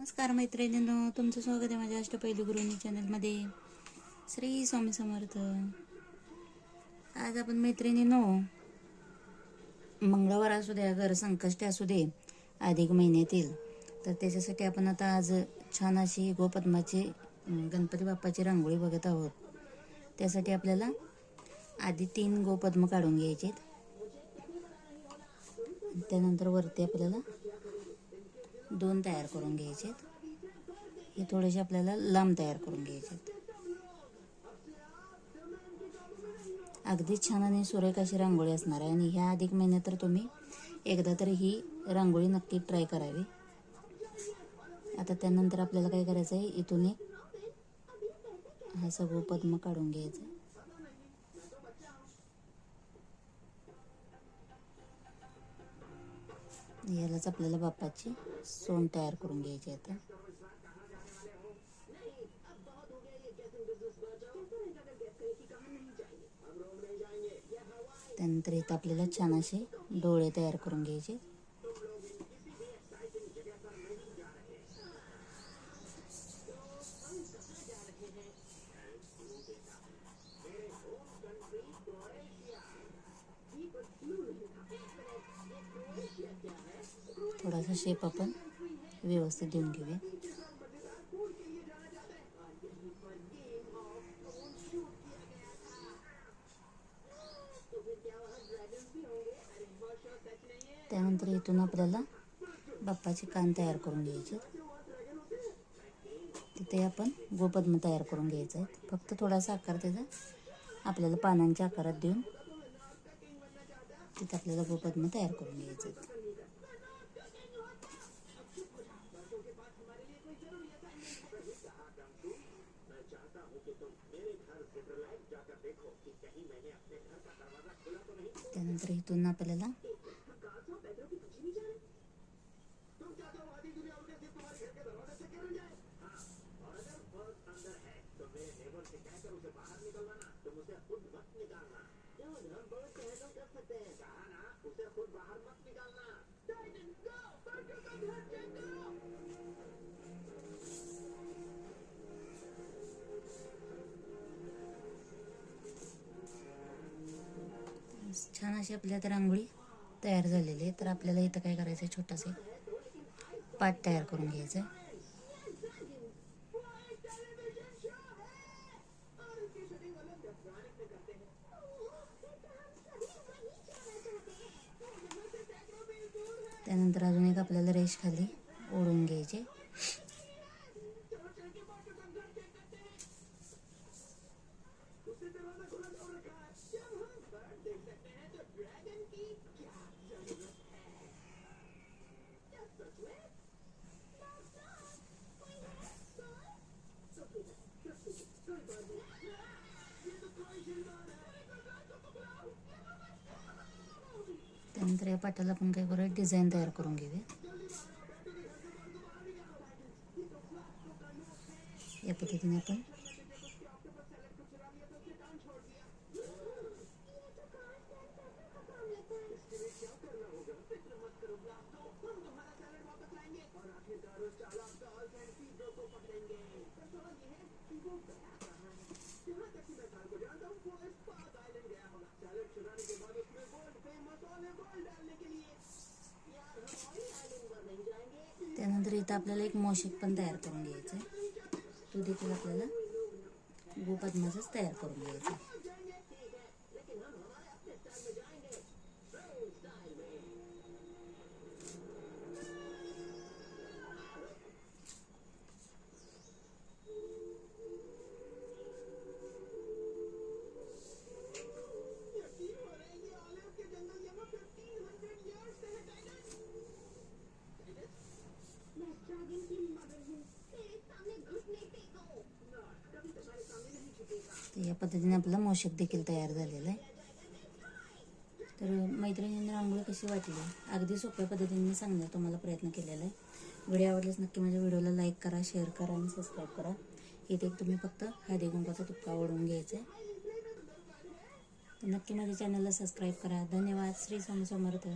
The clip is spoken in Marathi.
नमस्कार मैत्रिणींनो, तुमचं स्वागत आहे माझ्या अष्टपैलू गृहिणी चॅनलमध्ये. श्री स्वामी समर्थ. आज आपण मैत्रिणींनो, मंगळवार असू द्या, घर संकष्टी असू दे, अधिक महिन्यातील, तर त्याच्यासाठी आपण आता आज छान अशी गोपद्माची गणपती बाप्पाची रांगोळी बघत आहोत. त्यासाठी आपल्याला आधी 3 गोपद्म काढून घ्यायचे. त्यानंतर वरती आपल्याला 2 तयार करून घ्यायचे. हे थोडेसे आपल्याला लांब तयार करून घ्यायचे. अगदी छान आणि सुरेख अशी रांगोळी असणार आहे. आणि ह्या अधिक महिन्यात तर तुम्ही एकदा तरी ही रांगोळी नक्की ट्राय करावी. आता त्यानंतर आपल्याला काय करायचं आहे, इथून एक हा सगळं पद्म काढून घ्यायचं. यालाच आपल्याला बाप्पाची सोंड तयार करून घ्यायची. आता त्यानंतर इथं आपल्याला छान असे डोळे तयार करून घ्यायचे. थोडासा शेप आपण व्यवस्थित देऊन घेऊया. त्यानंतर इथून आपल्याला बाप्पाचे कान तयार करून घ्यायचे. तिथे आपण गोपद्म तयार करून घ्यायचं आहे. फक्त थोडासा आकार त्याचा आपल्याला पानांच्या आकारात देऊन तिथे आपल्याला गोपद्म तयार करून घ्यायचं आहे. त्यानंतर इथून आपल्याला छान अशी आपल्या आता रांगोळी तयार झालेली आहे. तर आपल्याला इथं काय करायचं आहे, छोटासा पाट तयार करून घ्यायचा आहे. त्यानंतर अजून एक आपल्याला रेष खाली ओढून घ्यायचे. त्यानंतर या पाटाला आपण काय करूया, डिझाईन तयार करून घेऊया. या पद्धतीने आपण त्यानंतर इथं आपल्याला एक मोषक पण तयार करून घ्यायचं आहे. तो देखील आपल्याला गोपद्माचाच तयार करून घ्यायचा. या पद्धतीने आपला मोषक देखील तयार झालेला आहे. तर मैत्रिणींनी रांगोळी कशी वाटली, अगदी सोप्या पद्धतीने मी सांगण्याचा तुम्हाला प्रयत्न केलेला आहे. व्हिडिओ आवडल्यास नक्की माझ्या व्हिडिओला लाईक करा, शेअर करा आणि सबस्क्राईब करा. इथे तुम्ही फक्त हळदी कुंकवाचा तुपका ओढून घ्यायचा आहे. नक्की माझ्या चॅनलला सबस्क्राईब करा. धन्यवाद. श्री स्वामी समर्थ.